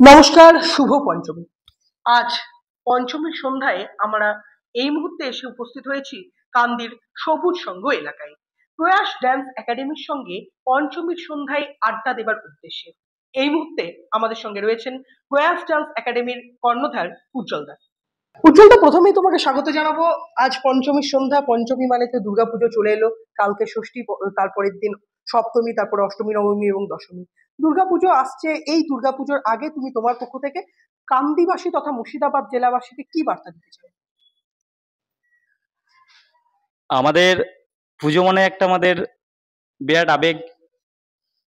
নমস্কার, শুভ পঞ্চমী। আজ পঞ্চমীর সন্ধ্যায় আমরা এই মুহূর্তে এসে উপস্থিত হয়েছি কান্দির সবুজ সংঘ এলাকায় প্রয়াস ডান্স একাডেমির সঙ্গে পঞ্চমীর সন্ধ্যায় আড্ডা দেবার উদ্দেশ্যে। এই মুহূর্তে আমাদের সঙ্গে রয়েছেন প্রয়াস ডান্স একাডেমির কর্ণধার উজ্জ্বল দা। উজ্জ্বলদা, প্রথমেই তোমাকে স্বাগত জানাবো। আজ পঞ্চমীর সন্ধ্যা, পঞ্চমী মানে তো দুর্গাপুজো চলে এলো, কালকে ষষ্ঠী, তারপরের দিন সপ্তমী, তারপরে অষ্টমী, নবমী এবং দশমী। দুর্গাপুজো আসছে। এই দুর্গাপুজোর আগে তুমি তোমার পক্ষ থেকে কান্দিবাসী তথা মুর্শিদাবাদ জেলাবাসীকে কি বার্তা দিতে চাও? আমাদের পুজো মানে একটা আমাদের বিরাট আবেগ।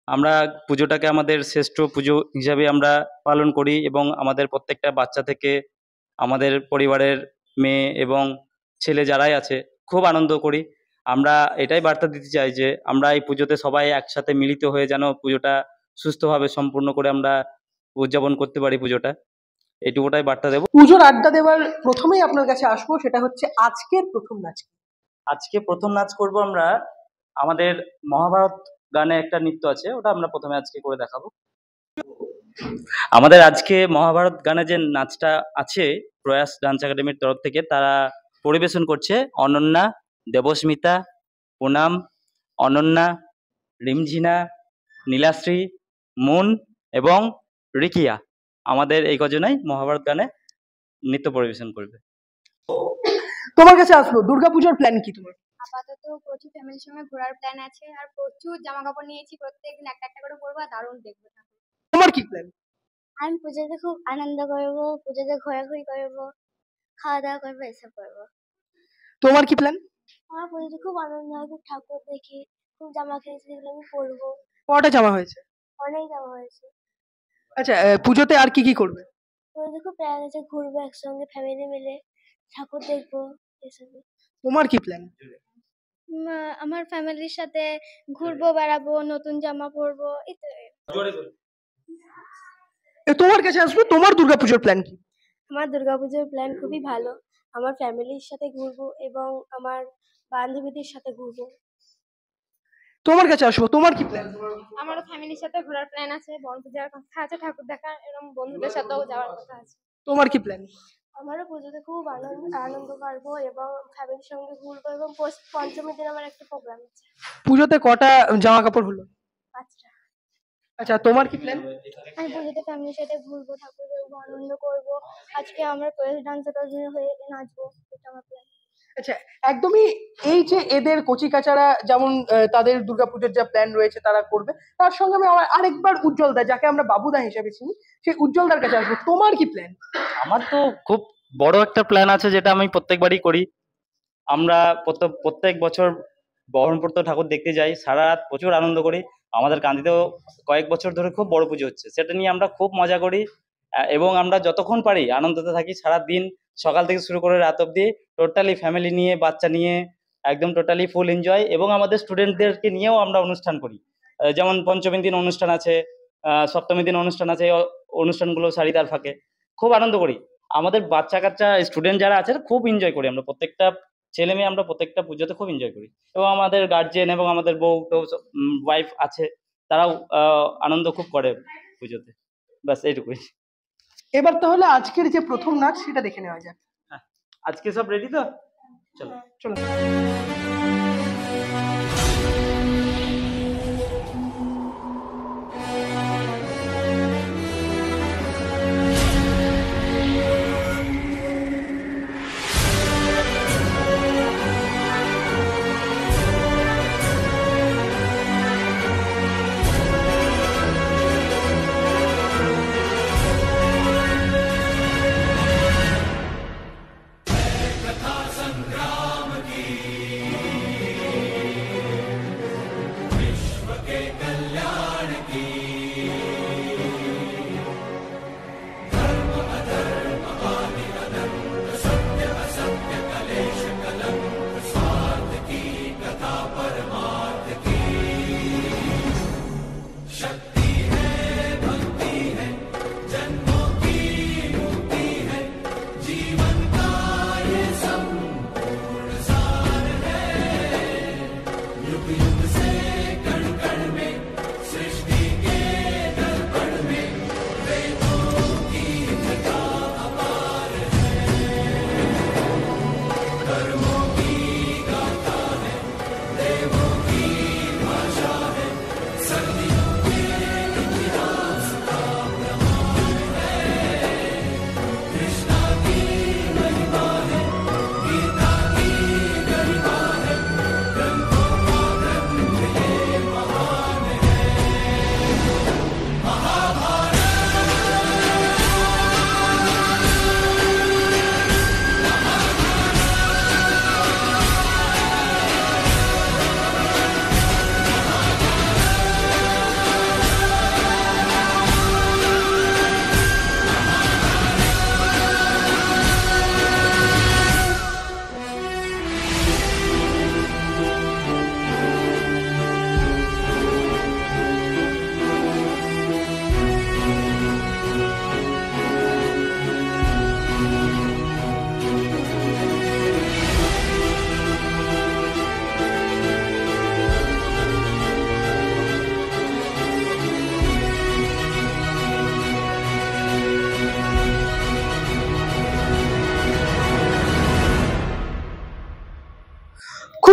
আমরা পুজোটাকে আমাদের শ্রেষ্ঠ পুজো হিসাবে আমরা পালন করি এবং আমাদের প্রত্যেকটা বাচ্চা থেকে আমাদের পরিবারের মেয়ে এবং ছেলে যারাই আছে খুব আনন্দ করি। আমরা এটাই বার্তা দিতে চাই যে আমরা এই পুজোতে সবাই একসাথে মিলিত হয়ে যেন পুজোটা সুস্থভাবে সম্পূর্ণ করে আমরা উদযাপন করতে পারি পুজোটা, এইটুকুটাই বার্তা দেব। পুজোর আড্ডা দেওয়ার প্রথমেই আপনার কাছে আসবো, সেটা হচ্ছে আজকের প্রথম নাচ। আজকে প্রথম নাচ করব আমরা আমাদের মহাভারত গানে একটা নৃত্য আছে, ওটা আমরা প্রথমে আজকে করে দেখাবো। আমাদের আজকে মহাভারত গানে যে নাচটা আছে প্রয়াস ডান্স একাডেমির তরফ থেকে, তারা পরিবেশন করছে অনন্যা, দেবস্মিতা, পুনাম, অনন্যা, রিমঝিনা, নীলাশ্রী, মুন এবং রিকিয়া। আমাদের এই কজনাই মহাভারত গানে নৃত্য পরিবেশন করবে। তোমার কাছে আসবো, দুর্গাপুজোর প্ল্যান কি তোমার? আপাতত প্রচুর ফ্যামিলির সঙ্গে ঘোরার প্ল্যান আছে, আর প্রচুর জামা কাপড় নিয়েছি, প্রত্যেকদিন একটা একটা করে পরবো আর দারুণ দেখবো। তোমার কি প্ল্যান? আমি পুজোতে খুব আনন্দ করবো, পুজোতে ঘোরাঘুরি করবো, খাওয়া দাওয়া করবো, এসব করবো। তোমার কি প্ল্যান? আমার পুজোতে খুব আনন্দ হয়, খুব ঠাকুর দেখি, খুব জামা কিনেছি যেগুলো আমি পরবো। কটা জামা হয়েছে? অনেক জামা হয়েছে। আচ্ছা, পুজোতে আর কি কি করবে? পুজোতে খুব প্ল্যান আছে, ঘুরবো একসঙ্গে ফ্যামিলি মিলে, ঠাকুর দেখবো, এসব। তোমার কি প্ল্যান? আমার ফ্যামিলির সাথে ঘুরবো, বেড়াবো, নতুন জামা পরবো, এই তো। তোমার কাছে আসবো, তোমার দুর্গাপুজোর প্ল্যান কি? আমার দুর্গাপুজোর প্ল্যান খুবই ভালো। আমার ফ্যামিলির সাথে ঘুরবো এবং আমার বান্ধবীদের সাথে ঘুরবো। তোমার কাছে আসবো, তোমার কি প্ল্যান? আমারও ফ্যামিলির সাথে ঘোরার প্ল্যান আছে, বনপূজার কথা আছে, ঠাকুর দেখার এবং বন্ধুদের সাথেও যাওয়ার কথা আছে। তোমার কি প্ল্যান? আমারও পুজোতে খুব আনন্দ করবো এবং ফ্যামিলির সঙ্গে ঘুরবো এবং পঞ্চমীর দিন আমার একটা প্রোগ্রাম আছে। পুজোতে কটা জামা কাপড় হলো? 5টা। আচ্ছা, তোমার কি প্ল্যান? আমি পুজোতে ফ্যামিলির সাথে ঘুরবো, ঠাকুর দেখবো, আনন্দ করবো। আজকে আমরা প্রয়াস ডান্স একাডেমি হয়ে নাচবো, এটা আমার প্ল্যান। আচ্ছা, একদমই। এই যে এদের কচিকাচারা যেমন তাদের দুর্গাপুজোর যা প্ল্যান রয়েছে তারা করবে, তার সঙ্গে আমি আমার আরেকবার উজ্জ্বলদা, যাকে আমরা বাবুদা হিসেবে চিনি, সেই উজ্জ্বলদার কাছে আসবো। তোমার কি প্ল্যান? আমার তো খুব বড় একটা প্ল্যান আছে, যেটা আমি প্রত্যেকবারই করি। আমরা প্রত্যেক বছর বহরমপুর ঠাকুর দেখতে যাই, সারা রাত প্রচুর আনন্দ করি। আমাদের কান্দিতেও কয়েক বছর ধরে খুব বড় পুজো হচ্ছে, সেটা নিয়ে আমরা খুব মজা করি এবং আমরা যতক্ষণ পারি আনন্দতে থাকি। সারা দিন সকাল থেকে শুরু করে রাত অবধি টোটালি ফ্যামিলি নিয়ে, বাচ্চা নিয়ে একদম টোটালি ফুল এনজয়। এবং আমাদের স্টুডেন্টদেরকে নিয়েও আমরা অনুষ্ঠান করি, যেমন পঞ্চমীর দিন অনুষ্ঠান আছে, সপ্তমীর দিন অনুষ্ঠান আছে। অনুষ্ঠানগুলো সারিদার ফাঁকে খুব আনন্দ করি। আমাদের বাচ্চা কাচ্চা স্টুডেন্ট যারা আছে খুব এনজয় করি। আমরা প্রত্যেকটা ছেলে মেয়ে আমরা প্রত্যেকটা পুজোতে খুব এনজয় করি এবং আমাদের গার্জিয়ান এবং আমাদের বউ ওয়াইফ আছে, তারাও আনন্দ খুব করে পুজোতে। ব্যাস এইটুকুই। এবার তাহলে আজকের যে প্রথম নাচ সেটা দেখে নেওয়া যাক। হ্যাঁ, আজকে সব রেডি তো? চলো চলো।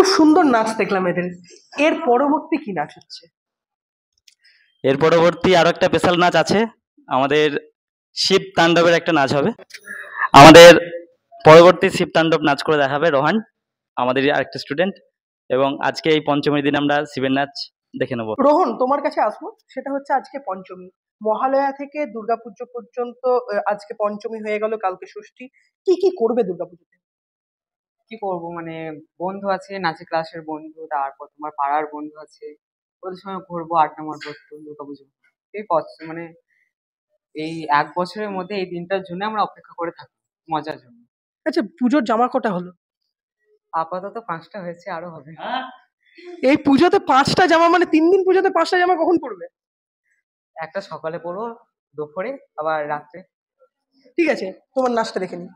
খুব সুন্দর নাচ দেখলাম এদের। এর পরবর্তী কি নাচ হচ্ছে? এর পরবর্তী আরো একটা স্পেশাল নাচ আছে, আমাদের শিব তাণ্ডবের একটা নাচ হবে। আমাদের পরবর্তী শিব তাণ্ডব নাচ করে দেখাবে রোহান, আমাদের আরেকটা স্টুডেন্ট। এবং আজকে এই পঞ্চমীর দিন আমরা শিবের নাচ দেখে নেবো। রোহন, তোমার কাছে আসবো, সেটা হচ্ছে আজকে পঞ্চমী, মহালয়া থেকে দুর্গাপুজো পর্যন্ত। আজকে পঞ্চমী হয়ে গেল, কালকে ষষ্ঠী। কি কি করবে দুর্গাপুজোতে? কি করব, মানে বন্ধু আছে, নাচের ক্লাসের বন্ধু, তারপর তোমার পাড়ার বন্ধু আছে, ওদের সঙ্গে ঘুরবো, আড্ডা মারবো একটু দুর্গাপুজো। এই মানে এই 1 বছরের মধ্যে এই দিনটার জন্য আমরা অপেক্ষা করে থাকি, মজার জন্য। আচ্ছা, পুজোর জামা কটা হলো? আপাতত 5টা হয়েছে, আরো হবে। এই পুজোতে 5টা জামা, মানে 3 দিন পুজোতে 5টা জামা কখন পরবে? একটা সকালে পরবো, দুপুরে, আবার রাত্রে। ঠিক আছে, তোমার নাচটা দেখে নি।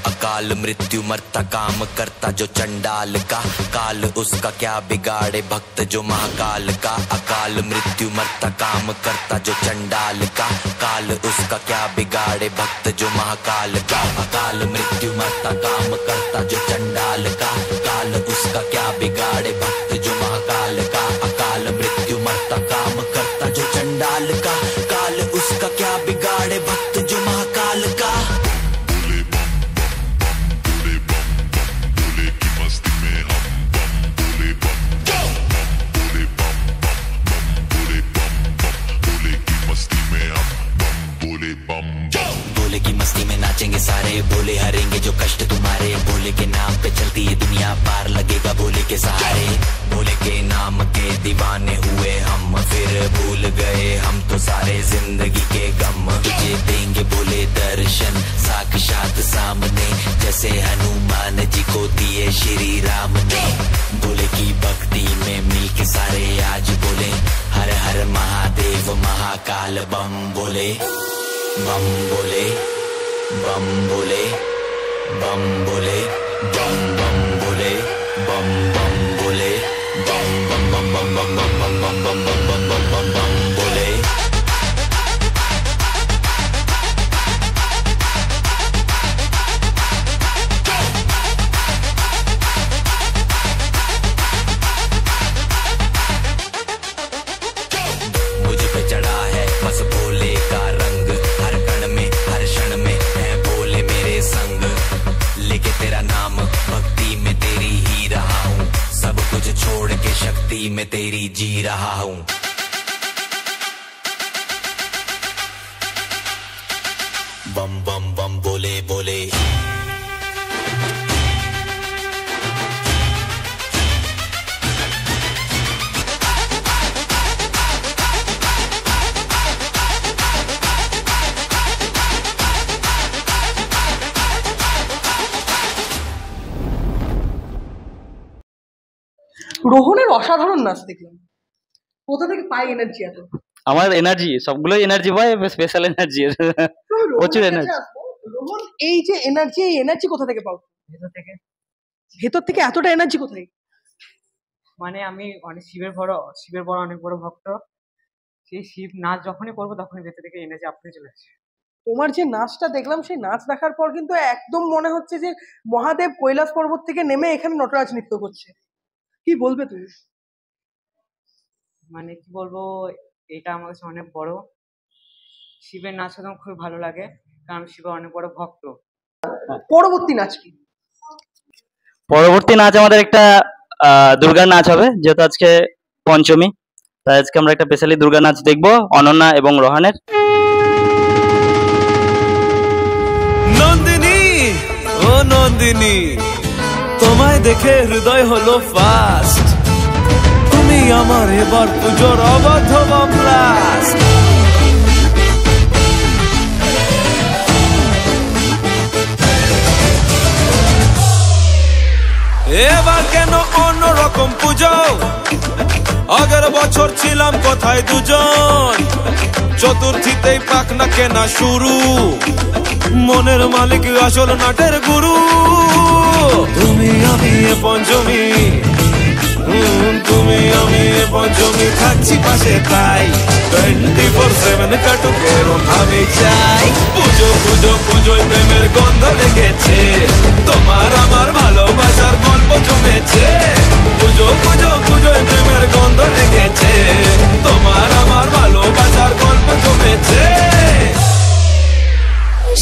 अकाल मृत्यु मरता काम करता जो चंडाल का, काल उसका क्या बिगाड़े भक्त जो महाकाल का। अकाल मृत्यु मरता काम करता जो चंडाल का, काल उसका क्या बिगाड़े भक्त जो महाकाल का। अकाल मृत्यु मरता काम करता जो चंडाल का, काल उसका क्या बिगाड़े भक्त जो महाकाल का। अकाल मृत्यु मरता काम करता जो चंडाल का, काल उसका क्या बिगाड़े भक्त जो महाकाल का। भोले की मस्ती में नाचेंगे सारे, भोले हरेंगे जो कष्ट तुम्हारे। भोले के नाम पे चलती है दुनिया, पार लगेगा भोले के सहारे। भोले के नाम के दीवाने हुए हम, फिर भूल गए हम तो सारे जिंदगी के गम। तुझे देंगे भोले दर्शन साक्षात सामने, जैसे हनुमान जी को दिए श्री राम ने। भोले की भक्ति में मिलके सारे आज बोले, हर हर महादेव महाकाल बम बोले। बम बोले, बम बोले, बम बोले, बम बम बोले, बम बम बोले, बम बम बम बम बम बम बम बम बम बम बम बम बम बम बोले। मुझ पे चढ़ा है बस भोले का रंग, हर कण में हर क्षण में है भोले मेरे संग। लेके तेरा नाम भक्ति में तेरी ही रहा हूँ, सब कुछ छोड़ के शक्ति में तेरी जी रहा हूँ। बम बम बम बोले बोले। রোহনের অসাধারণ নাচ দেখলাম, কোথা থেকে পায় এনার্জি এত? আমার এনার্জি সবগুলোই এনার্জি পায়, স্পেশাল এনার্জি, প্রচুর এনার্জি। রোহন, এই যে এনার্জি, এই এনার্জি কোথা থেকে পাও? ভেতর থেকে। ভেতর থেকে এতটা এনার্জি কোথায়? মানে আমি অনেক শিবের বড় অনেক বড় ভক্ত। সেই শিব নাচ যখনই করবো তখনই ভেতর থেকে এনার্জি আপনি চলে আসে। তোমার যে নাচটা দেখলাম, সেই নাচ দেখার পর কিন্তু একদম মনে হচ্ছে যে মহাদেব কৈলাস পর্বত থেকে নেমে এখানে নটরাজ নৃত্য করছে। কি বলবে তুমি? মানে কি বলবো, এটা আমার কাছে অনেক বড়। শিবের নাচ আমার খুব ভালো লাগে, কারণ আমি শিবের অনেক বড় ভক্ত। পরবর্তী নাচ কি? পরবর্তী নাচ আমাদের একটা দুর্গার নাচ হবে, যেহেতু আজকে পঞ্চমী, তাই আজকে আমরা একটা স্পেশালি দুর্গা নাচ দেখবো অনন্যা এবং রোহানের। নন্দিনী ও নন্দিনী, তোমায় দেখে হৃদয় হলো ফাস্ট। তুমি আমার এবার পুজোর অবাধ ব্লাস্ট। এবার কেন অন্যরকম পুজো, আগের বছর ছিলাম কোথায় দুজন। চতুর্থীতেই পাক না কেনা শুরু, মনের মালিক আসল নাটের গুরু। তুমি আমি এ পঞ্চমী, তুমি আমি এ পঞ্চমী থাকি আছি পাশে তাই 24/7 কাটুক এরম ভাবে চাই পুজো পুজো পুজোয় প্রেমের গন্ধ লেগেছে তোমার আমার ভালোবাসার গল্প জমেছে পুজো পুজো পুজোয় প্রেমের গন্ধ লেগেছে তোমার আমার ভালোবাসার গল্প জমেছে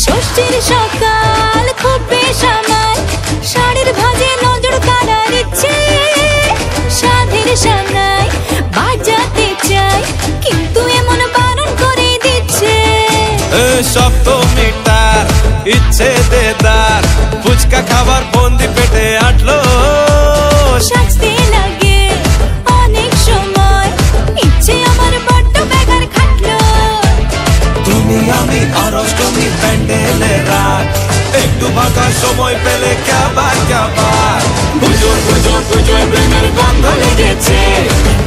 ষষ্ঠীর সকাল খুব বেসামাল শাড়ির ভাঁজে নজর কাড়ার ইচ্ছে সাধের সানাই বাজাতে চাই কিন্তু এমন বারণ করে দিচ্ছে সপ্তমীটার ইচ্ছে দেদার ফুচকা খাবার বন্দি পেটে আটলো সাজতে লাগে অনেক সময় ইচ্ছে আমার বড্ড বেগার খাটলো তুমি আমি আর অষ্টমী প্যান্ডেলে রাত একটু ফাঁকা সময় পেলে কাবার কাবার পুজো পুজো পুজোয় প্রেমের গন্ধ লেগেছে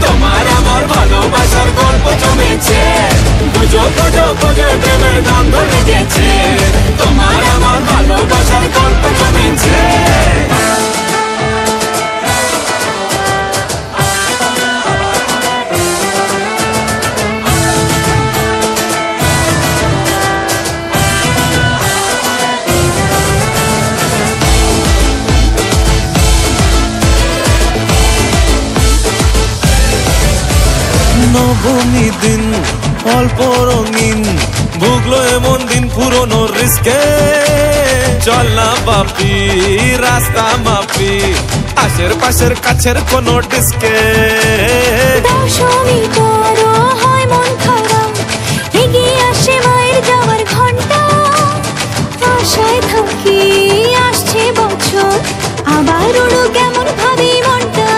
তোমার আমার ভালোবাসার গল্প জমেছে পুজো পুজো পুজোয় প্রেমের গন্ধ লেগেছে তোমার আমার ভালোবাসার গল্প জমেছে নবমী দিন অল্প রঙিন ভুগলো এমন দিন পুরনো রিস্কে চল না বাপি রাস্তা মাপি আশের পাশের কাছের কোনো ডিস্কে দশমী বড় হয় মন খারাপ এগিয়ে আসে মায়ের যাওয়ার ঘন্টা আশায় থাকি আসছে বছর আবার উড়ো কেমন ভাবি মনটা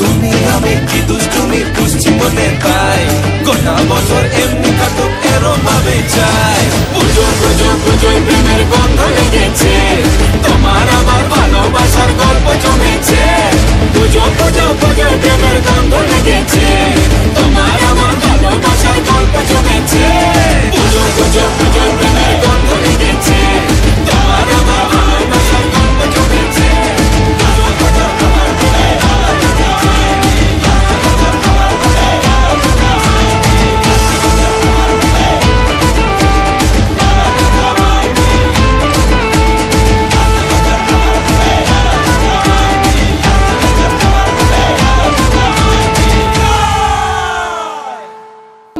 তুমি আমি কি দুষ্টুমি পুষছি মনে পাই গোটা বছর এমনি কাটুক এরম ভাবে চাই পুজো পুজো পুজোয় প্রেমের গন্ধ লেগেছে তোমার আমার ভালোবাসার গল্প জমেছে পুজো পুজো পুজোয় প্রেমের গন্ধ লেগেছে তোমার আমার ভালোবাসার গল্প জমেছে পুজো পুজো পুজোয় প্রেমের গন্ধ লেগেছে তোমার আমার ভালোবাসার গল্প জমেছে পুজো পুজো পুজোয় প্রেমের গন্ধ লেগেছে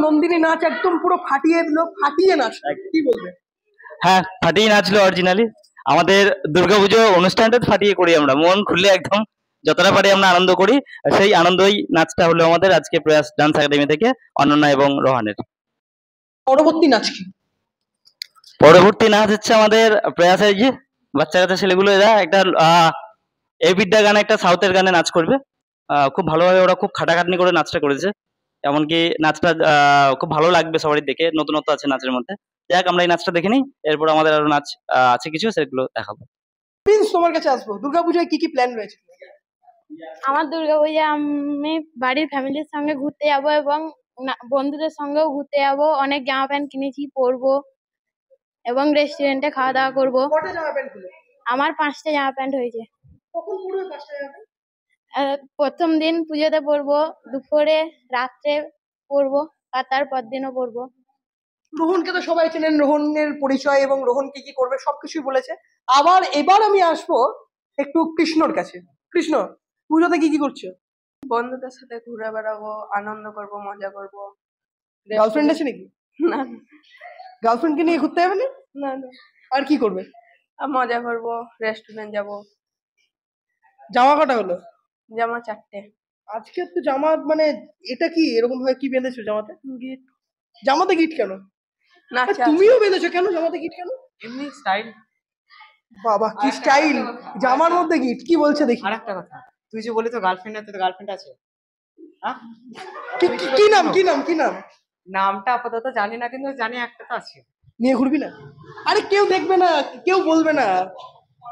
নন্দিনী নাচ একদম পুরো ফাটিয়ে দিল, ফাটিয়ে নাচ, কি বলবে? হ্যাঁ, ফাটিয়ে নাচলো অরিজিনালি। আমাদের দুর্গাপুজো অনুষ্ঠানটা ফাটিয়ে করি আমরা, মন খুলে একদম যতটা পারি আমরা আনন্দ করি। সেই আনন্দই নাচটা হলো আমাদের আজকে প্রয়াস ডান্স একাডেমি থেকে অনন্যা এবং রোহানের। পরবর্তী নাচ কি? পরবর্তী নাচ হচ্ছে আমাদের প্রয়াসের যে বাচ্চা কাচ্চা ছেলেগুলো, এরা একটা এই বিদ্যা গানে একটা সাউথের গানে নাচ করবে। খুব ভালোভাবে ওরা খুব খাটাখাটনি করে নাচটা করেছে, এমনকি নাচটা খুব ভালো লাগবে সবারই দেখে, নতুনত্ব আছে নাচের মধ্যে। যাক, আমরা এই নাচটা দেখে নিই, এরপর আমাদের আরো নাচ আছে কিছু, সেগুলো দেখাবো। প্রিন্স, তোমার কাছে আসবো, দুর্গাপূজায় কি কি প্ল্যান রয়েছে? আমার দুর্গাপূজা আমি বাড়ির ফ্যামিলির সঙ্গে ঘুরতে যাবো এবং বন্ধুদের সঙ্গেও ঘুরতে যাবো। অনেক জামা প্যান্ট কিনেছি, পরবো এবং রেস্টুরেন্টে খাওয়া দাওয়া করবো। কটা জামা প্যান্ট খুলে? আমার 5টা জামা প্যান্ট হয়েছে। কখন পরবে 5টা জামা প্যান্ট? প্রথম দিন পুজোতে পরবো, দুপুরে, রাত্রে পরবো, আর তারপর দিনও পরবো। রোহনকে তো সবাই চেনেন, রোহনের পরিচয় এবং রোহন কি কি করবে সবকিছুই বলেছে। এবার আমি আসবো একটু কৃষ্ণর কাছে। কৃষ্ণ, পুজোতে কি কি করছো? বন্ধুদের সাথে ঘুরে বেড়াবো, আনন্দ করব, মজা করব। গার্লফ্রেন্ড আছে নাকি? না গার্লফ্রেন্ডকে নিয়ে ঘুরতে যাবে না? না না, আর কি করবে? আর মজা করব, রেস্টুরেন্ট যাব। জামা কটা হলো? জামা 4টে। আজকে তো জামা মানে এটা কি এরকম ভাবে কি বেঁধেছো জামাতে? গিট। জামাতে গিট কেন? না, আর তুমিও বেঁধেছো কেন জামাতে গিট কেন? এমনি স্টাইল। বাবা কি স্টাইল, জামার মধ্যে গিট, কি বলছে দেখি। আর একটা কথা, তুই যে বলি তো গার্লফ্রেন্ড আছে, তো গার্লফ্রেন্ড আছে? হ্যাঁ, কি নাম কি নাম কি নাম? নামটা আপাতত জানি না, কিন্তু জানি একটা তো আছে। নিয়ে ঘুরবি না? আরে কেউ দেখবে না, কেউ বলবে না,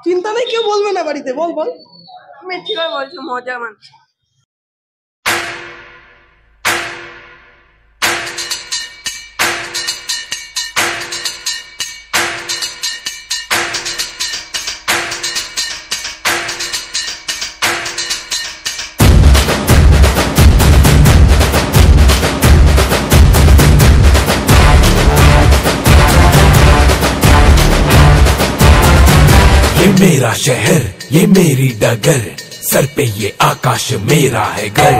চিন্তা নেই, কেউ বলবে না বাড়িতে। বল বল। মিথ্যে বলছো, মজা মানছি। मेरा शहर, ये मेरी डगर, सर पे ये आकाश मेरा है घर।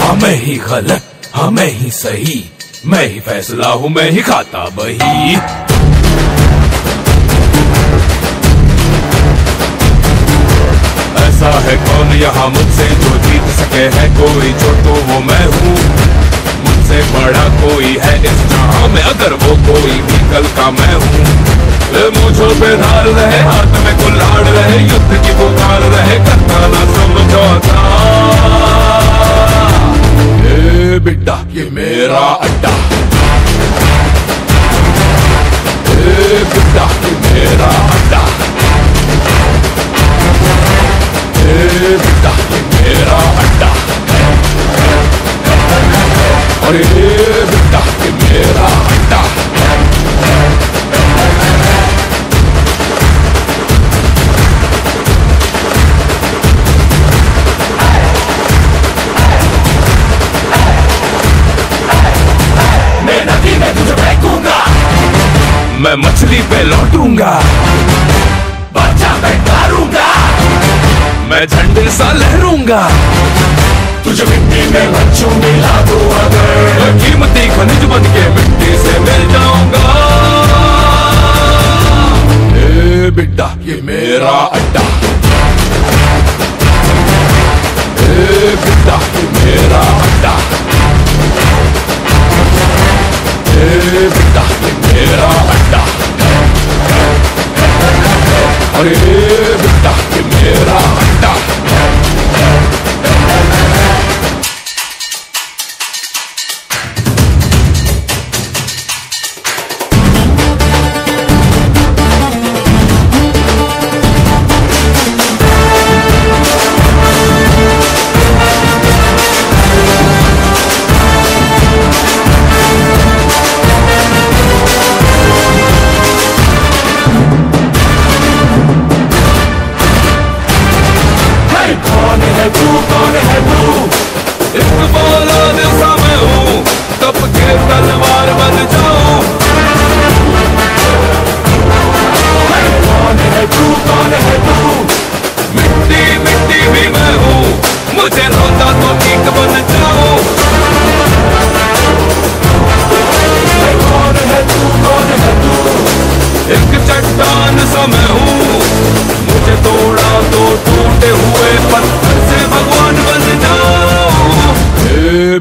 हाँ मैं ही गलत, हाँ मैं ही सही, मैं ही फैसला हूँ, मैं ही खाता बही। ऐसा है कौन यहाँ मुझसे जो जीत सके है कोई, जो तो वो मैं हूँ, मुझसे बड़ा कोई है इस जहाँ में, अगर वो कोई भी कल का मैं हूँ। मुझों पे धार रहे, हाथ में कुल्हाड़ रहे, युद्ध की पुकार रहे, करता ना समझौता। ए बिड्डा ये मेरा अड्डा, ए बिड्डा ये मेरा अड्डा, ए बिड्डा ये मेरा अड्डा, और ए बिड्डा ये मेरा अड्डा। मैं नदी में तुझे फेंकूंगा, मैं मछली पे लौटूंगा, बच्चा मैं मारूंगा, मैं झंडे सा लहरूंगा, तुझे मिट्टी में बच्चों मिला दो अगर, कीमती खनिज बन के मिट्टी से मिल जाऊंगा। ए बिड्डा ये मेरा अड्डा, ए बिड्डा ये मेरा अड्डा, ए बिड्डा ये मेरा अड्डा, और ए बिड्डा ये मेरा अड्डा।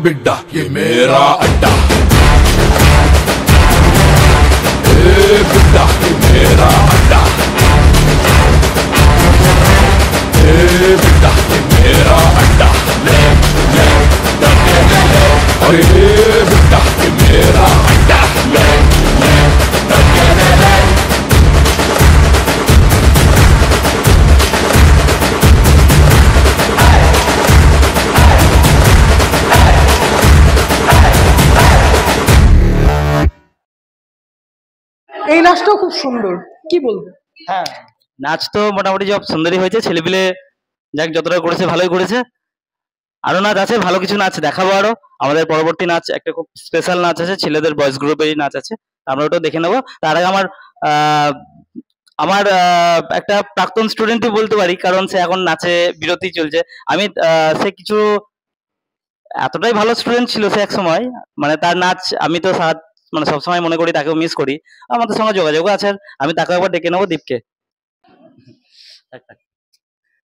बिड्डा ये मेरा अड्डा, ए बिड्डा ये मेरा अड्डा, ए बिड्डा ये मेरा अड्डा, ले ले डके ले, और ए बिड्डा ये मेरा अड्डा, ले ले डके ले। এই নাচটাও খুব সুন্দর, কি বলবো? হ্যাঁ, নাচ তো মোটামুটি সব সুন্দরই হয়েছে, ছেলেপিলে যাক যতটা করেছে ভালোই করেছে। আরো নাচ আছে, ভালো কিছু নাচ দেখাবো আরো। আমাদের পরবর্তী নাচ একটা খুব স্পেশাল নাচ আছে, ছেলেদের বয়েজ গ্রুপেরই নাচ আছে, আমরা ওটাও দেখে নেবো। তার আগে আমার আমার একটা প্রাক্তন স্টুডেন্টই বলতে পারি, কারণ সে এখন নাচে বিরতি চলছে। সে কিছু এতটাই ভালো স্টুডেন্ট ছিল সে এক সময়, মানে তার নাচ আমি তো মানে সবসময় মনে করি, তাকেও মিস করি। আমাদের সঙ্গে যোগাযোগও আছে, আমি তাকে একবার ডেকে নেবো, দীপকে।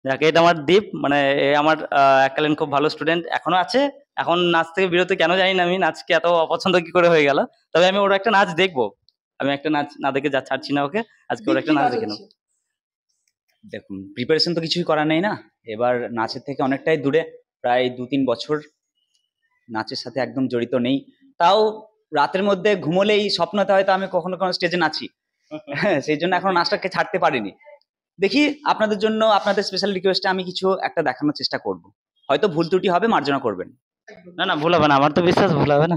যাকে এটা আমার দীপ, মানে আমার এককালীন খুব ভালো স্টুডেন্ট, এখনো আছে। এখন নাচ থেকে বিরতি কেন জানি না, আমি নাচকে এত অপছন্দ কি করে হয়ে গেল। তবে আমি ওর একটা নাচ দেখবো, আমি একটা নাচ না দেখে ছাড়ছি না ওকে, আজকে ওর একটা নাচ দেখে নেবো। দেখুন, প্রিপারেশন তো কিছুই করা নেই না, এবার নাচের থেকে অনেকটাই দূরে, প্রায় 2-3 বছর নাচের সাথে একদম জড়িত নেই। তাও রাতের মধ্যে ঘুমোলেই স্বপ্নতে হয়তো আমি কখনো কোনো স্টেজে নাচি, সেই জন্য এখন নাচটাকে ছাড়তে পারিনি। দেখি আপনাদের জন্য, আপনাদের স্পেশাল রিকোয়েস্টে আমি কিছু একটা দেখানোর চেষ্টা করব, হয়তো ভুল ত্রুটি হবে, মার্জনা করবেন। না না, ভুল হবে না, আমার তো বিশ্বাস ভুল হবে না।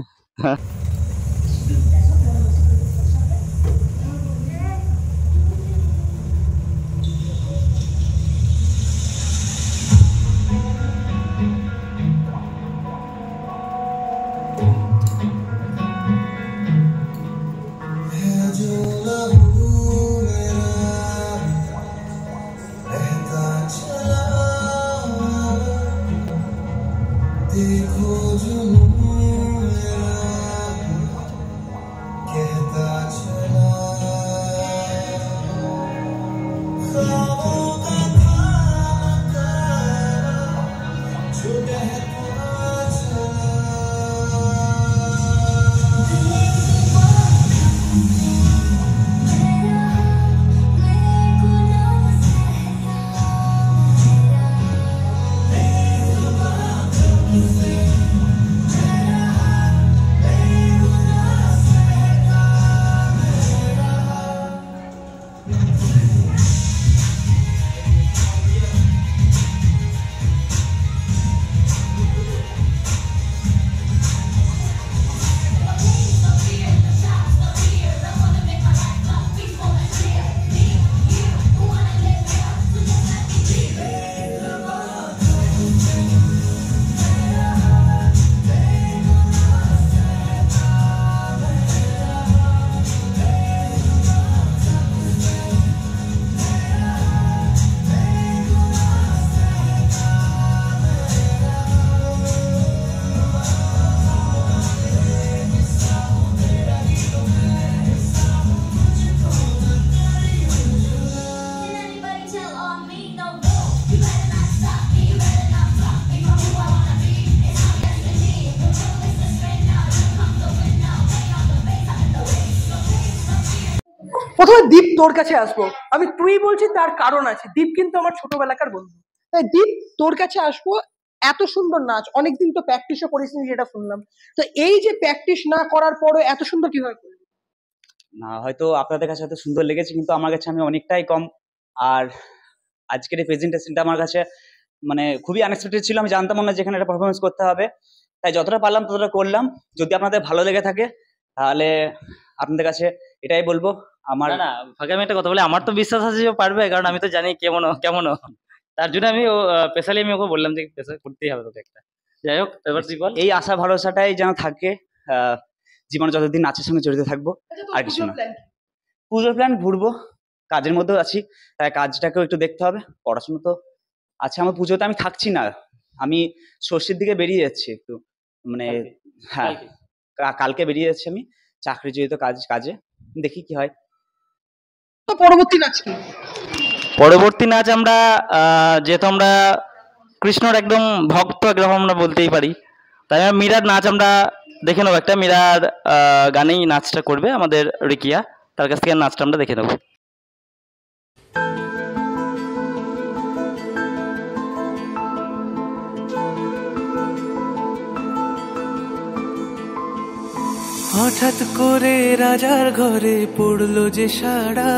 প্রথমে দীপ তোর কাছে আসবো। আমি তুই বলছি তার কারণ আছে, দীপ কিন্তু আমার ছোটবেলাকার বন্ধু। তাই দীপ তোর কাছে আসবো, এত সুন্দর নাচ অনেকদিন তো প্র্যাকটিসও করিসনি যেটা শুনলাম, তো এই যে প্র্যাকটিস না করার পরও এত সুন্দর কিভাবে করলি? না, হয়তো আপনাদের কাছে হয়তো সুন্দর লেগেছে, কিন্তু আমার কাছে আমি অনেকটাই কম। আর আজকের এই প্রেজেন্টেশনটা আমার কাছে মানে খুবই আনএক্সপেক্টেড ছিল। আমি জানতাম না যেখানে একটা পারফরমেন্স করতে হবে, তাই যতটা পারলাম ততটা করলাম। যদি আপনাদের ভালো লেগে থাকে তাহলে আপনাদের কাছে এটাই বলবো। আমার না ফাঁকে আমি একটা কথা বলি, আমার তো বিশ্বাস আছে যে ও পারবে, কারণ আমি তো জানি কেমন তার জন্য আমি স্পেশালি আমি ওকে বললাম যে পেশা করতেই হবে তোকে একটা। যাই হোক, এবার তুই বল। এই আশা ভরসাটাই যেন থাকে জীবনে যতদিন নাচের সঙ্গে জড়িত থাকবো, আর কিছু না। পুজোর প্ল্যান ঘুরবো, কাজের মধ্যেও আছি, তাই কাজটাকেও একটু দেখতে হবে। পড়াশোনা তো আছে, আমার পুজোতে আমি থাকছি না, আমি ষষ্ঠীর দিকে বেরিয়ে যাচ্ছি একটু, মানে হ্যাঁ কালকে বেরিয়ে যাচ্ছি আমি চাকরি জড়িত কাজে, দেখি কি হয়। তো পরবর্তী নাচ কি? পরবর্তী নাচ আমরা যেহেতু আমরা কৃষ্ণর একদম ভক্ত একদম আমরা বলতেই পারি, তাই মীরার নাচ আমরা দেখে নেবো একটা। মীরার গানেই নাচটা করবে আমাদের রিকিয়া, তার কাছ থেকে নাচটা আমরা দেখে নেবো। হঠাৎ করে রাজার ঘরে পড়লো যে সাড়া,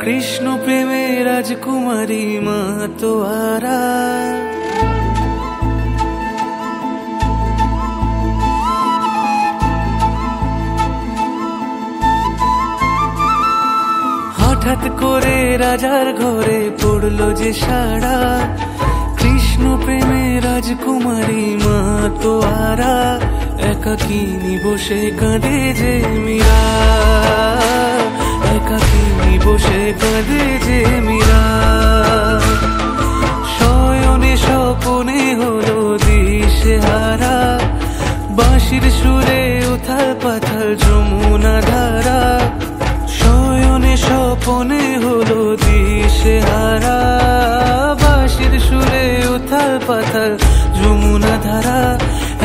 কৃষ্ণ প্রেমে রাজকুমারী মাতোয়ারা। হঠাৎ করে রাজার ঘরে পড়লো যে সাড়া, কৃষ্ণ প্রেমে রাজকুমারী মাতোয়ারা। একাকিনী বসে কাঁদে যে মীরা, একাকিনী বসে কাঁদে যে মীরা। শয়নে স্বপনে হলো দিশেহারা, বাঁশির সুরে উথাল পাথাল যমুনা ধারা। শয়নে স্বপনে হলো দিশেহারা, বাঁশির সুরে উথাল পাথাল যমুনা ধারা।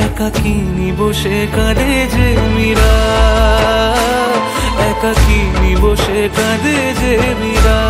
একাকিনী বসে কাঁদে যে মীরা, একাকিনী বসে কাঁদে যে মীরা।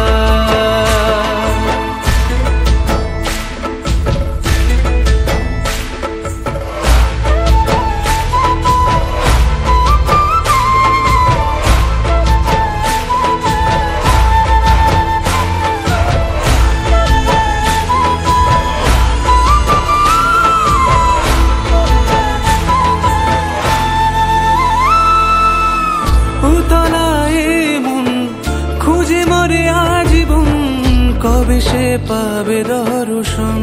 কবে সে পাবে দর্শন,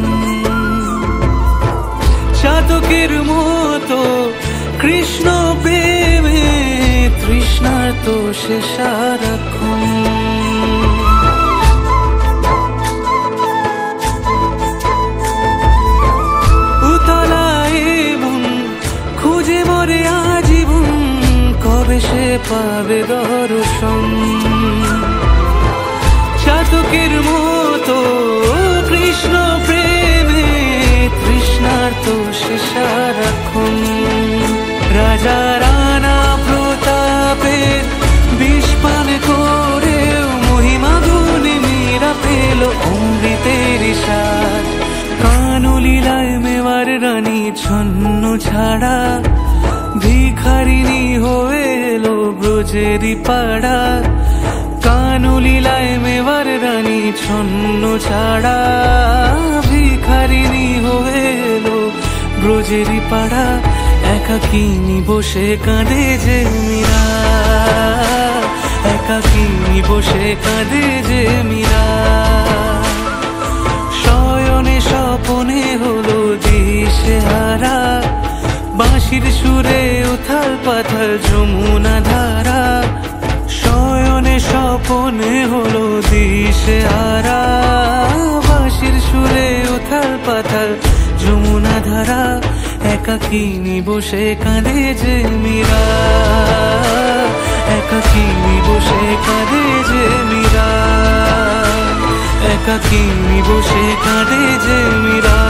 চাতকের মতো কৃষ্ণ প্রেমে তৃষ্ণার্ত সে সারাক্ষণ। উতলায় মন খুঁজে মরে আজীবন, কবে সে পাবে দর্শন। চাতকের মতো কৃষ্ণ প্রেমে তৃষ্ণার্ত সে সারাক্ষণ। রাজা রানা প্রতাপের বিষপান করেও মহিমা গুণে মীরা পেল অমৃতের স্বাদ। কানলীলায় মেওয়ার রানী ছন্ন ছাড়া, ভিখারিনী হয়ে এলো ব্রজেরই পাড়া। কানলীলায় মেওয়ার রানী ছন্ন ছাড়া, ভিখারিনী হয়ে এলো ব্রজেরই পাড়া। একাকিনী বসে কাঁদে যে মীরা, একাকিনী বসে কাঁদে যে মীরা। শয়নে স্বপনে হলো দিশেহারা, বাঁশির সুরে উথাল পাথাল যমুনা ধারা। শয়নে স্বপনে হলো দিশেহারা, বাঁশির সুরে উথাল পাথাল যমুনা ধারা। একাকিনী বসে কাঁদে যে মীরা, একাকিনী বসে কাঁদে যে মীরা, একাকিনী বসে কাঁদে যে মীরা,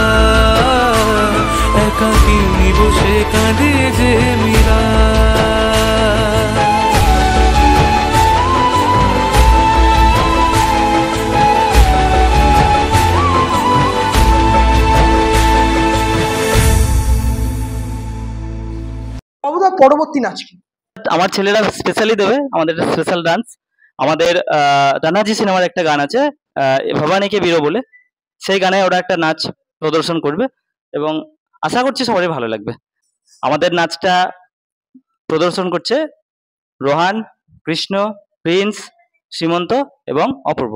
একাকিনী বসে কাঁদে যে মীরা। পরবর্তী নাচ কি? আমার ছেলেরা স্পেশালি দেবে আমাদের স্পেশাল ডান্স। আমাদের তানাজি সিনেমার একটা গান আছে ভবানীকে বীরো বলে, সেই গানে ওরা একটা নাচ প্রদর্শন করবে এবং আশা করছি সবারই ভালো লাগবে। আমাদের নাচটা প্রদর্শন করছে রোহান, কৃষ্ণ, প্রিন্স, সীমন্ত এবং অপূর্ব।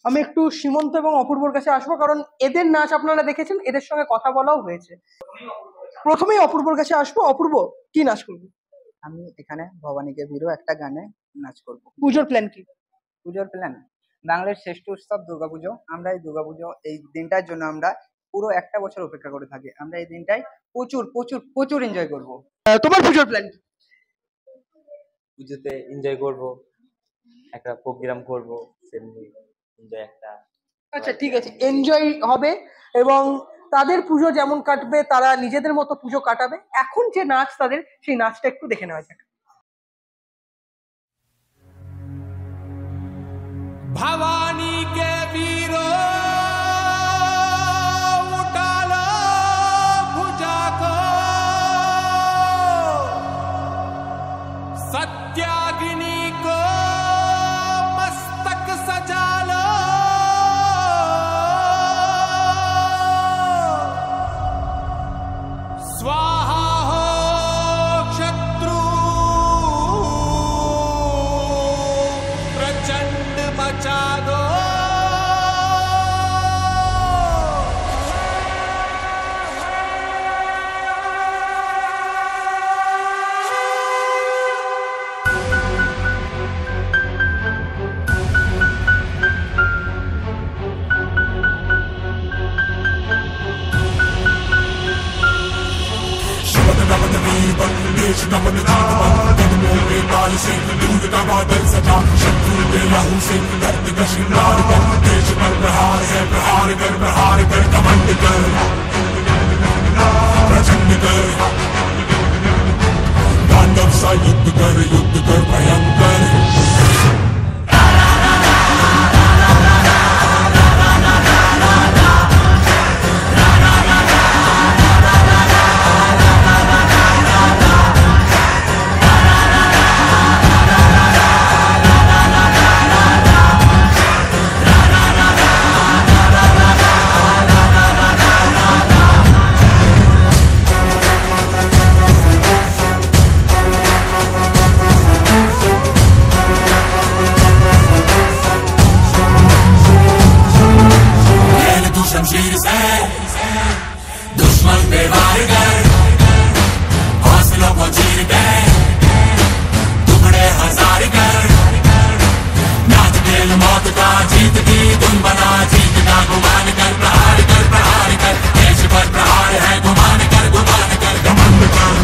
আমি একটু সীমন্ত এবং অপূর্বর কাছে আসবো, কারণ এদের নাচ আপনারা দেখেছেন, এদের সঙ্গে কথা বলাও হয়েছে। প্রথমেই অপূর্বর কাছে আসবো। অপূর্ব, কি নাচ করবে? আমি এখানে ভবানীকে বীরো একটা গানে নাচ করব। পুজোর প্ল্যান কি? পুজোর প্ল্যান বাংলার শ্রেষ্ঠ উৎসব দুর্গাপুজো। আমরা এই দুর্গাপুজো এই দিনটার জন্য আমরা পুরো একটা বছর অপেক্ষা করে থাকি। আমরা এই দিনটাই প্রচুর প্রচুর প্রচুর এনজয় করব। তোমার পুজোর প্ল্যান কি? পুজোতে এনজয় করব, একটা প্রোগ্রাম করব, সেমনি এনজয় একটা। আচ্ছা ঠিক আছে, এনজয় হবে এবং তাদের পুজো যেমন কাটবে তারা নিজেদের মতো পুজো কাটাবে। এখন যে নাচ তাদের, সেই নাচটা একটু দেখে নেওয়া যাক। भवानी के वीरो उठा लो भुजा को, सत्याग्नि को मस्तक सजा लो, स्वाहा हो शत्रु प्रचंड मचा दो। युद्ध कर भयंकर। शमशीर से दुश्मन पे वार कर, हौसलों को चीर के टुकड़े हजार कर, नाच खेल मौत का जीत की धुन बना, जीत का गुमान कर, प्रहार कर, देश पर प्रहार है, गुमान कर घमंड कर,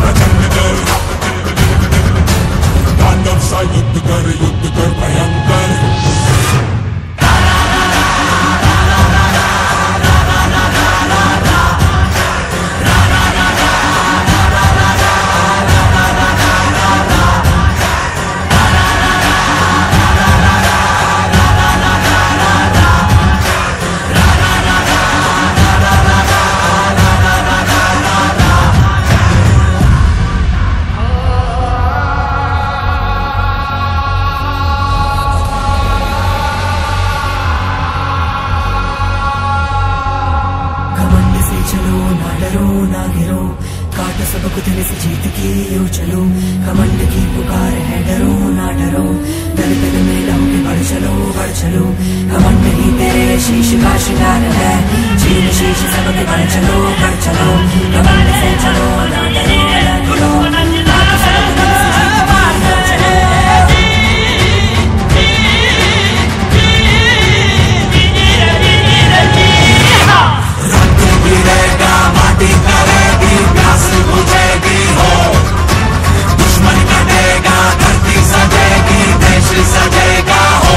प्रचंड कर, तांडव सा युद्ध कर भयंकर। काट सबको दिल से जीत के यूं चलो, कमंड की पुकार है डरो ना डरो, दल दल में लहू के बढ़ चलो, कमंड ही तेरे शीश का श्रृंगार है, चीर शीश सबके बढ़ चलो, कमंड से चलो ना डरो ना डरो, काट सबको दिल से जीत के यूं चलो। माटी करेगी प्यास बुझेगी हो, दुश्मन कटेगा धरती सजेगी, देश सजेगा हो,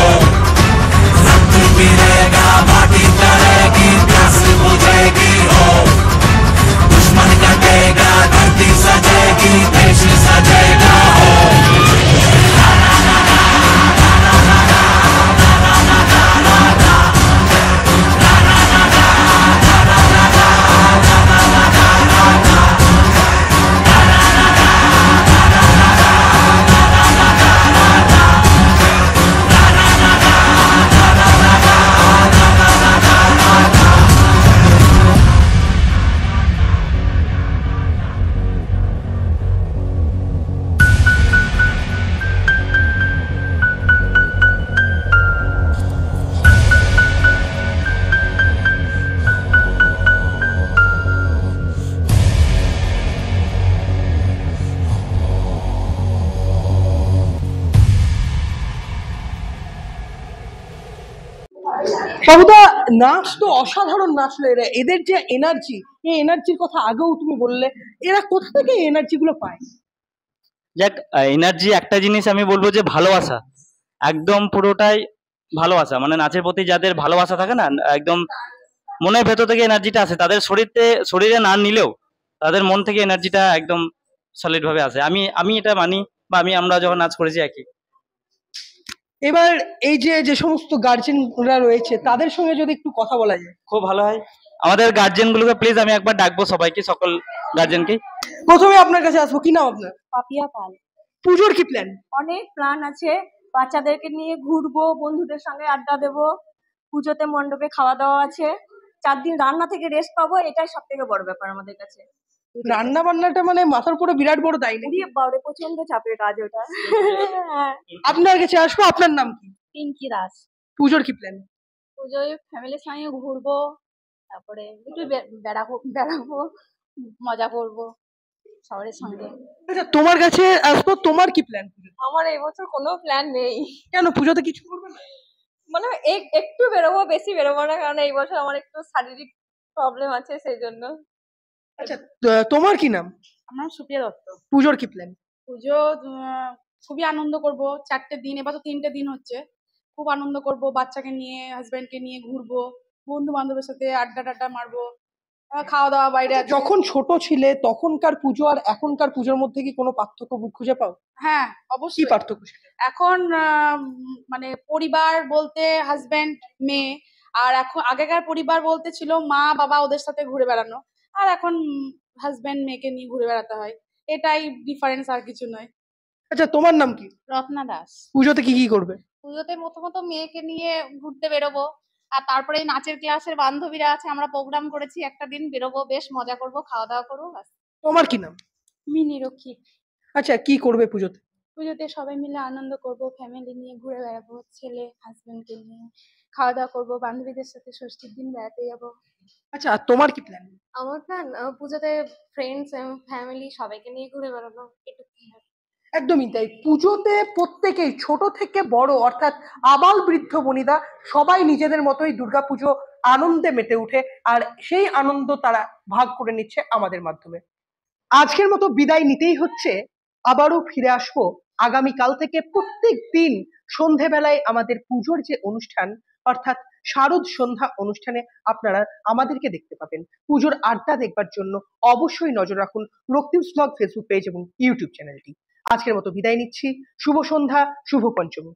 रक्त गिरेगा माटी करेगी प्यास बुझेगी हो, दुश्मन कटेगा धरती বাবুদা, নাচ তো অসাধারণ নাচলো এরা, এদের যে এনার্জি, এই এনার্জির কথা আগেও তুমি বললে, এরা কোথা থেকে এই এনার্জি গুলো পায়? যাক, এনার্জি একটা জিনিস আমি বলবো যে ভালোবাসা, একদম পুরোটাই ভালোবাসা। মানে নাচের প্রতি যাদের ভালোবাসা থাকে না, একদম মনের ভেতর থেকে এনার্জিটা আসে, তাদের শরীরে না নিলেও তাদের মন থেকে এনার্জিটা একদম সলিড ভাবে আসে। আমি এটা মানি, বা আমরা যখন নাচ করেছি একই। এবার এই যে যে সমস্ত গার্জেনরা রয়েছে তাদের সঙ্গে যদি একটু কথা বলা যায় খুব ভালো হয়। আমাদের গার্জেন গুলোকে প্লিজ আমি একবার ডাকবো, সবাইকে, সকল গার্জেনকে। প্রথমে আপনার কাছে আসবো, কি নাম আপনার? পাপিয়া পাল। পুজোর কি প্ল্যান? অনেক প্ল্যান আছে, বাচ্চাদেরকে নিয়ে ঘুরবো, বন্ধুদের সঙ্গে আড্ডা দেবো, পুজোতে মণ্ডপে খাওয়া দাওয়া আছে, 4 দিন রান্না থেকে রেস্ট পাবো, এটাই সব থেকে বড় ব্যাপার আমাদের কাছে। রান্না বান্নাটা মানে মাথার উপরে বিরাট বড় দায় নাকি? বাবারে, প্রচন্ড চাপের কাজ ওটা। আপনার কাছে আসবো, আপনার নাম কি? পিঙ্কি দাস। পুজোর কি প্ল্যান? পুজোয় ফ্যামিলির সঙ্গে ঘুরবো, তারপরে একটু বেড়াবো, মজা করবো সবার সঙ্গে। আচ্ছা, তোমার কাছে আসবো, তোমার কি প্ল্যান? আমার এই বছর কোনো প্ল্যান নেই। কেন, পুজোতে কিছু করবে না? মানে একটু বেরোবো, বেশি বেরোবো না, কারণ এই বছর আমার একটু শারীরিক প্রবলেম আছে, সেই জন্য। আচ্ছা, তোমার কি নাম? আমার সুপ্রিয়া দত্ত। পুজোর কি প্ল্যান? পুজো খুবই আনন্দ করব, 4টে দিন, এবার তো 3টে দিন হচ্ছে, খুব আনন্দ করব, বাচ্চাকে নিয়ে, হাজবেন্ডকে নিয়ে ঘুরবো, বন্ধু বান্ধবের সাথে আড্ডা টাড্ডা মারবো, খাওয়া দাওয়া বাইরে। যখন ছোট ছিলে তখনকার পুজো আর এখনকার পুজোর মধ্যে কি কোনো পার্থক্য খুঁজে পাও? হ্যাঁ, কি অবশ্যই পার্থক্য সেটা? এখন মানে পরিবার বলতে হাজবেন্ড মেয়ে, আর এখন আগেকার পরিবার বলতে ছিল মা বাবা, ওদের সাথে ঘুরে বেড়ানো, আর এখন হাজবেন্ড মেয়েকে নিয়ে ঘুরে বেড়াতে হয়, এটাই ডিফারেন্স, আর কিছু নয়। আচ্ছা, তোমার নাম কি? রত্না দাস। পুজোতে কি কি করবে? পুজোতে প্রথমত মেয়েকে নিয়ে ঘুরতে বেরোবো, আর তারপরে নাচের ক্লাসের বান্ধবীরা আছে, আমরা প্রোগ্রাম করেছি, একটা দিন বেরোবো, বেশ মজা করব, খাওয়া দাওয়া করবো, ব্যাস। তোমার কি নাম? মিনি রক্ষিত। আচ্ছা, কি করবে পুজোতে? পুজোতে সবাই মিলে আনন্দ করব, ফ্যামিলি নিয়ে ঘুরে বেড়াবো, ছেলে হাজবেন্ডকে নিয়ে খাওয়া দাওয়া করবো, বান্ধবীদের সাথে ষষ্ঠীর দিন বেড়াতে যাবো। আচ্ছা, আর তোমার কি প্ল্যান? আমার প্ল্যান পুজোতে ফ্রেন্ডস এবং ফ্যামিলি সবাইকে নিয়ে ঘুরে বেড়ানো, এটুকুই। একদমই তাই। পুজোতে প্রত্যেকেই, ছোট থেকে বড়, অর্থাৎ আবাল বৃদ্ধ বনিতা, সবাই নিজেদের মতোই দুর্গাপুজো আনন্দে মেতে উঠে, আর সেই আনন্দ তারা ভাগ করে নিচ্ছে আমাদের মাধ্যমে। আজকের মতো বিদায় নিতেই হচ্ছে, আবারও ফিরে আসবো আগামীকাল থেকে। প্রত্যেক দিন সন্ধেবেলায় আমাদের পুজোর যে অনুষ্ঠান, অর্থাৎ শারদ সন্ধ্যা অনুষ্ঠানে আপনারা আমাদেরকে দেখতে পাবেন। পুজোর আড্ডা দেখবার জন্য অবশ্যই নজর রাখুন রক্তিম ব্লগ ফেসবুক পেজ এবং ইউটিউব চ্যানেলটি। আজকের মতো বিদায় নিচ্ছি। শুভ সন্ধ্যা, শুভ পঞ্চমী।